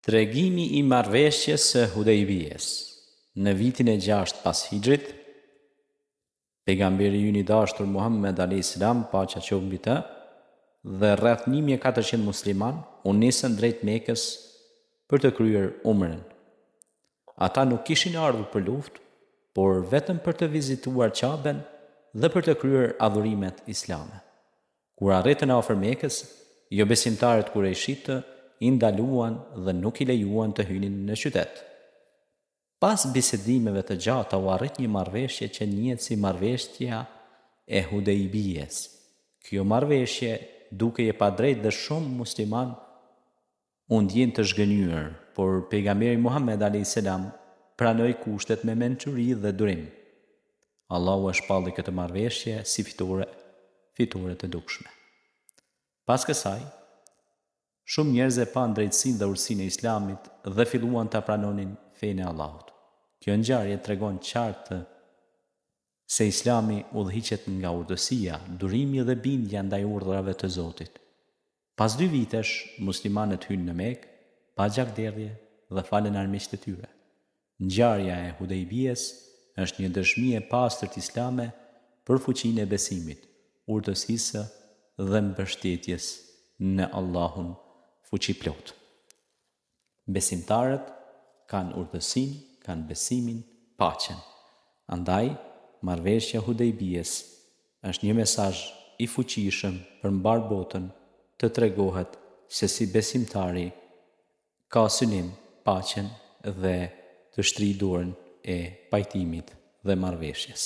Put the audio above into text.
Tregimi I marrëveshjes së Hudejbijes. Në vitin e 6 pas Hijrit, pejgamberi ynë I dashur Muhammed a.s. paqja qoftë mbi të, dhe rreth 1400 musliman u nisën drejt Mekës për të kryer umrën. Ata nuk kishin ardhur për luftë, por vetëm për të vizituar Qaben dhe për të kryer adhurimet islame. Kur arritën afër Mekës, jo besimtarët kurejshitë I ndaluan dhe nuk I lejuan të hynin në qytet. Pas bisedimeve të gjata u arrit një marrëveshje që njihet si marrëveshja e Hudejbijes. Kjo marrëveshje, duke I padrejtë dhe shumë musliman, u ndjen të zhgënjur, por pejgamberi Muhammed a.s. pranoi kushtet me mençuri dhe durim. Allahu e shpalli këtë marrëveshje si fitore të dukshme. Pas kësaj, shumë njerëz e pan drejtësinë dhe urtësinë e Islamit dhe filluan ta pranonin fenë e Allahut. Kjo ngjarje tregon qartë se Islami udhëhiqet nga urtësia, durimi dhe bindja ndaj urdhrave të Zotit. Pas 2 vitesh, muslimanët hynë në Mekë, pa gjakderdhje dhe falën armiqtë e tyre. Ngjarja e Hudejbijes është një dëshmi e pastërt islame për fuqinë e besimit, urtësisë dhe mbështetjes në Allahun fuqiplot. Besimtarët kanë urtësinë, kanë besimin, paqen. Andaj, marrëveshja Hudejbijes është një mesazh I fuqishëm për mbar botën të tregohet se si besimtari ka synim paqen dhe të shtrijë dorën e pajtimit dhe marrëveshjes.